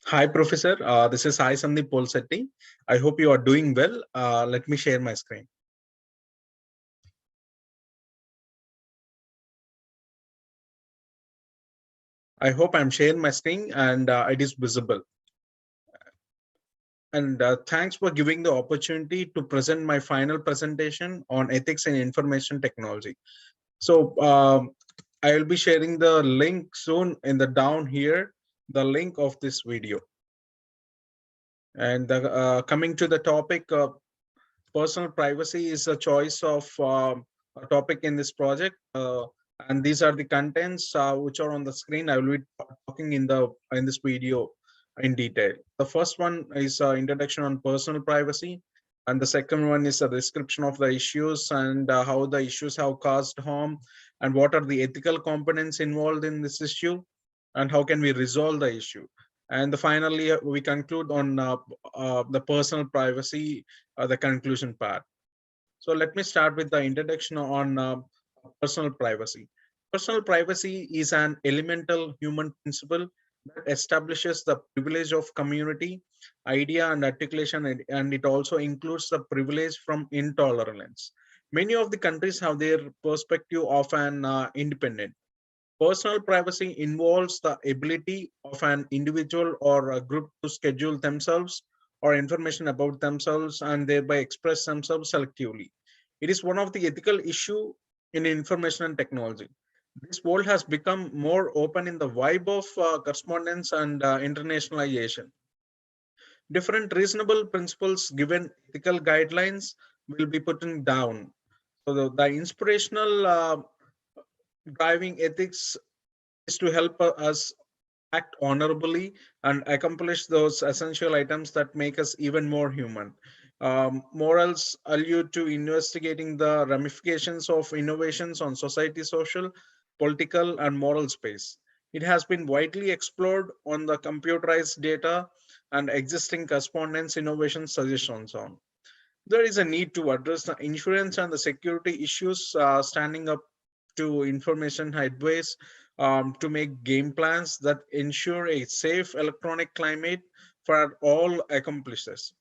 Hi, Professor. This is Sai Sandeep Polsetti. I hope you are doing well. Let me share my screen. I hope I'm sharing my screen and it is visible. And thanks for giving the opportunity to present my final presentation on ethics in information technology. So I will be sharing the link soon in the down here, the link of this video. And coming to the topic, personal privacy is a choice of a topic in this project, and these are the contents which are on the screen. I will be talking in this video in detail. The first one is introduction on personal privacy, and the second one is a description of the issues and how the issues have caused harm, and what are the ethical components involved in this issue, and how can we resolve the issue. And finally, we conclude on the personal privacy, the conclusion part. So let me start with the introduction on personal privacy. Personal privacy is an elemental human principle that establishes the privilege of community, idea, and articulation, and it also includes the privilege from intolerance. Many of the countries have their perspective of an independent. Personal privacy involves the ability of an individual or a group to schedule themselves or information about themselves and thereby express themselves selectively. It is one of the ethical issue in information and technology. This world has become more open in the vibe of correspondence and internationalization. Different reasonable principles given ethical guidelines will be put down. So the inspirational driving ethics is to help us act honorably and accomplish those essential items that make us even more human. Morals allude to investigating the ramifications of innovations on society, social, political, and moral space. It has been widely explored on the computerized data and existing correspondence innovation suggestions on. There is a need to address the insurance and the security issues standing up to information highways to make game plans that ensure a safe electronic climate for all accomplices.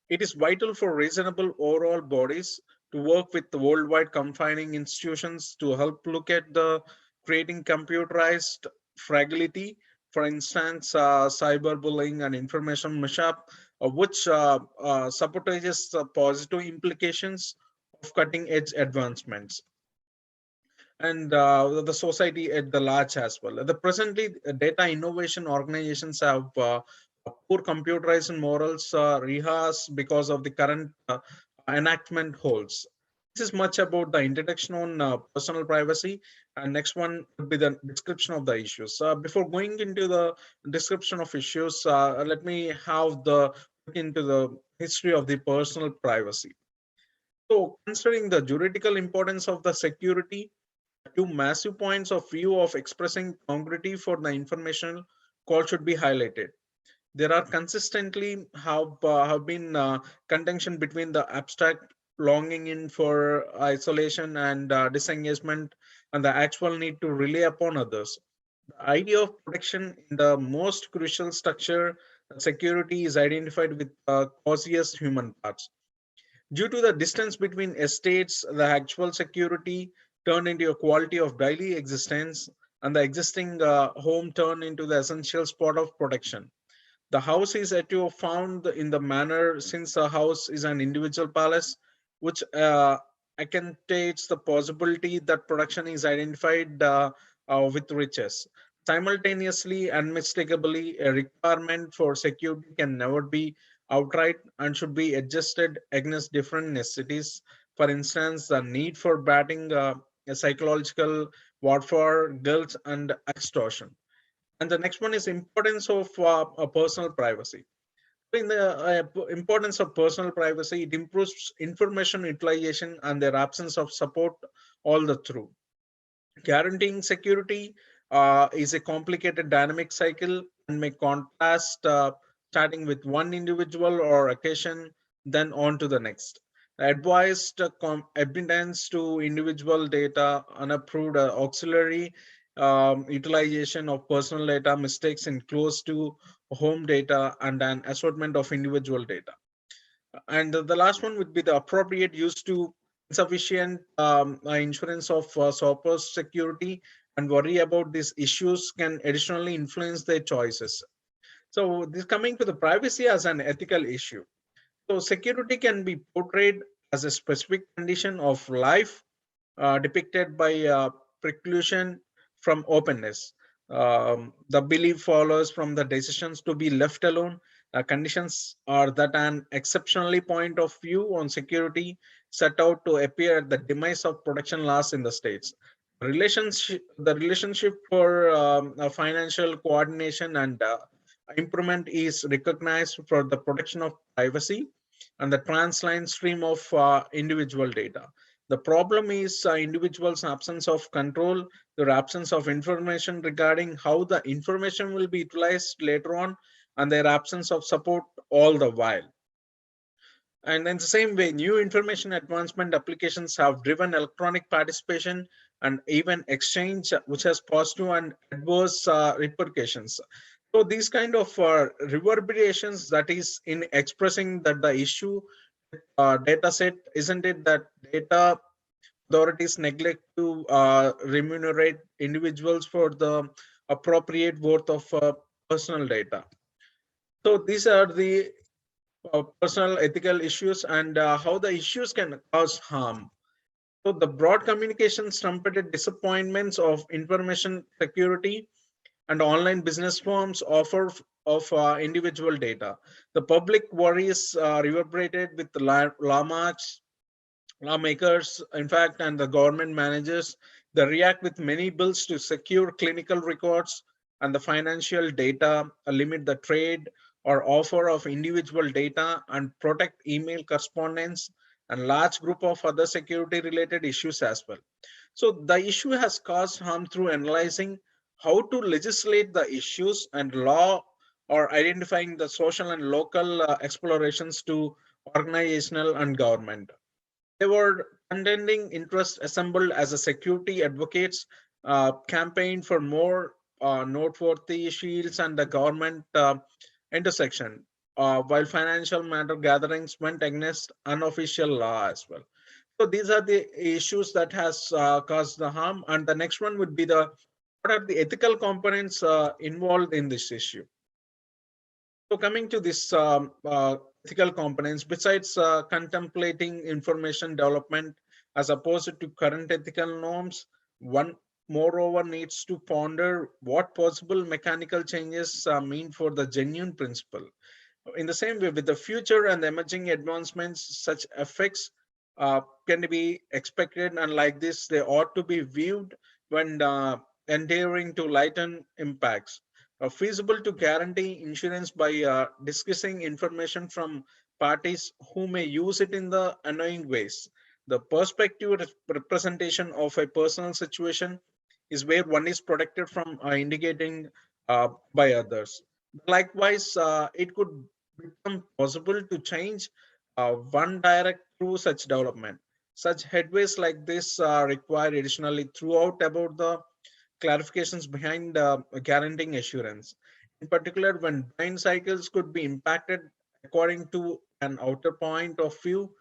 It is vital for reasonable overall bodies to work with the worldwide confining institutions to help look at the creating computerized fragility, for instance, cyberbullying and information mishap, which sabotages the positive implications of cutting edge advancements and the society at the large as well. The presently data innovation organizations have poor computerized morals rehearse because of the current enactment holds. This is much about the introduction on personal privacy, and next one would be the description of the issues. Before going into the description of issues, let me have the look into the history of the personal privacy. So, considering the juridical importance of the security, two massive points of view of expressing congruity for the information call should be highlighted. There are consistently have been contention between the abstract longing in for isolation and disengagement and the actual need to rely upon others. The idea of protection in the most crucial structure, security, is identified with causiest human parts. Due to the distance between estates, the actual security turned into a quality of daily existence, and the existing home turned into the essential spot of protection. The house is at you found in the manner since a house is an individual palace, which accentuates the possibility that production is identified with riches. Simultaneously, unmistakably, a requirement for security can never be outright and should be adjusted against different necessities. For instance, the need for batting a psychological warfare, guilt, and extortion. And the next one is importance of personal privacy. In the importance of personal privacy, it improves information utilization and their absence of support all the through. Guaranteeing security is a complicated dynamic cycle and may contrast starting with one individual or occasion, then on to the next. Advised evidence to individual data, unapproved auxiliary utilization of personal data, mistakes in close to home data, and an assortment of individual data. And the last one would be the appropriate use to insufficient insurance of shopper's security, and worry about these issues can additionally influence their choices. So this coming to the privacy as an ethical issue. So security can be portrayed as a specific condition of life depicted by preclusion from openness. The belief follows from the decisions to be left alone. Conditions are that an exceptionally point of view on security set out to appear at the demise of protection laws in the states. The relationship for financial coordination and improvement is recognized for the protection of privacy and the transline stream of individual data. The problem is individuals' absence of control, their absence of information regarding how the information will be utilized later on, and their absence of support all the while. And in the same way, new information advancement applications have driven electronic participation and even exchange, which has positive and adverse repercussions. So these kind of reverberations, that is in expressing that the issue data set, isn't it that data authorities neglect to remunerate individuals for the appropriate worth of personal data. So these are the personal ethical issues and how the issues can cause harm. So the broad communications trumpeted disappointments of information security and online business firms offer of individual data. The public worries reverberated with the lawmakers, in fact, and the government managers. They react with many bills to secure clinical records and the financial data, limit the trade or offer of individual data, and protect email correspondence and large group of other security related issues as well. So the issue has caused harm through analyzing how to legislate the issues and law, or identifying the social and local explorations to organizational and government. They were contending interests assembled as a security advocates campaign for more noteworthy shields and the government intersection, while financial matter gatherings went against unofficial law as well. So these are the issues that has caused the harm. And the next one would be the what are the ethical components involved in this issue. So coming to this ethical components, besides contemplating information development as opposed to current ethical norms, one moreover needs to ponder what possible mechanical changes mean for the genuine principle. In the same way, with the future and the emerging advancements, such effects can be expected, and like this, they ought to be viewed when endeavoring to lighten impacts. Feasible to guarantee insurance by discussing information from parties who may use it in the annoying ways. The perspective representation of a personal situation is where one is protected from indicating by others. Likewise, it could become possible to change one direct through such development. Such headways like this require additionally throughout about the clarifications behind guaranteeing assurance. In particular, when brain cycles could be impacted according to an outer point of view,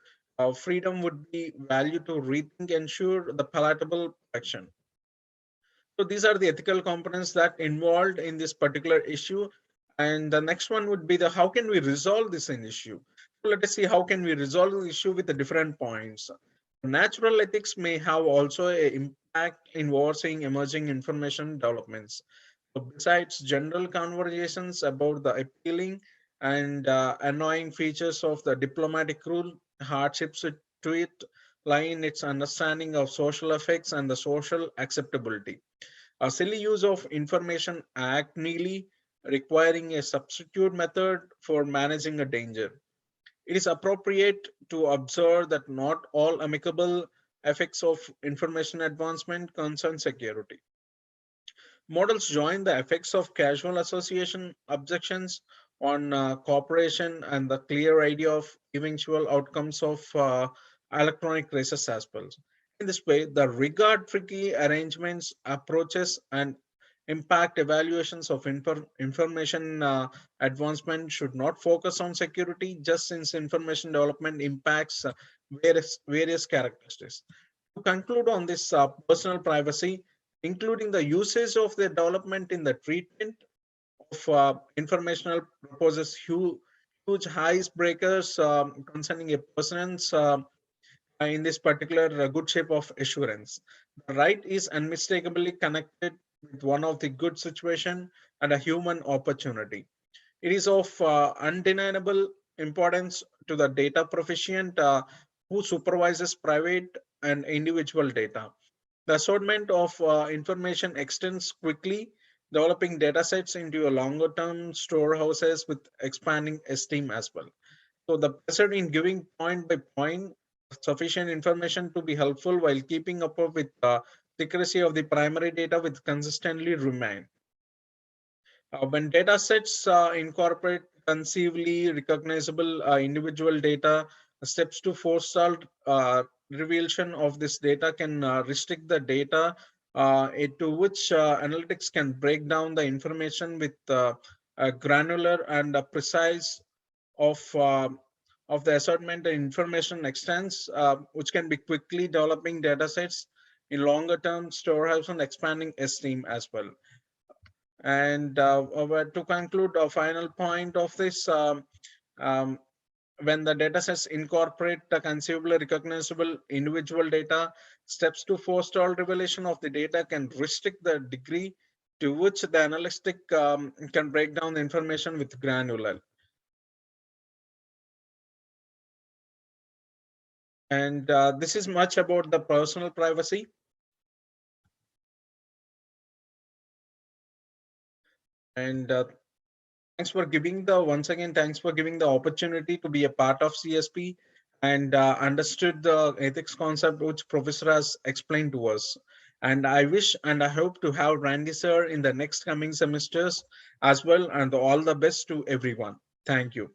freedom would be valued to rethink ensure the palatable action. So these are the ethical components that involved in this particular issue. And the next one would be the how can we resolve this in issue. So let us see how can we resolve the issue with the different points. Natural ethics may have also an impact in overseeing emerging information developments. So besides general conversations about the appealing and annoying features of the diplomatic rule, hardships to it lie in its understanding of social effects and the social acceptability. A silly use of information act nearly requiring a substitute method for managing a danger. It is appropriate to observe that not all amicable effects of information advancement concern security. Models join the effects of casual association objections on cooperation and the clear idea of eventual outcomes of electronic races as well. In this way, the regard-free arrangements, approaches, and impact evaluations of information advancement should not focus on security, just since information development impacts various characteristics. To conclude on this personal privacy, including the usage of the development in the treatment of informational proposes huge icebreakers concerning a person's in this particular good shape of assurance. The right is unmistakably connected with one of the good situation and a human opportunity. It is of undeniable importance to the data proficient who supervises private and individual data. The assortment of information extends quickly, developing data sets into a longer term storehouses with expanding esteem as well. So the pressure in giving point by point sufficient information to be helpful while keeping up with the secrecy of the primary data with consistently remain. When data sets incorporate conceivably recognizable individual data, steps to forestall revelation of this data can restrict the data to which analytics can break down the information with a granular and precise of of the assortment and information extents, which can be quickly developing data sets in longer term storehouse and expanding esteem as well. And to conclude, a final point of this, um, when the data sets incorporate the conceivably recognizable individual data, steps to forestall revelation of the data can restrict the degree to which the analytic can break down the information with granular. And this is much about the personal privacy. And thanks for giving the once again, thanks for giving the opportunity to be a part of CSP and understood the ethics concept which professor has explained to us. And I wish and I hope to have Randy sir in the next coming semesters as well. And all the best to everyone. Thank you.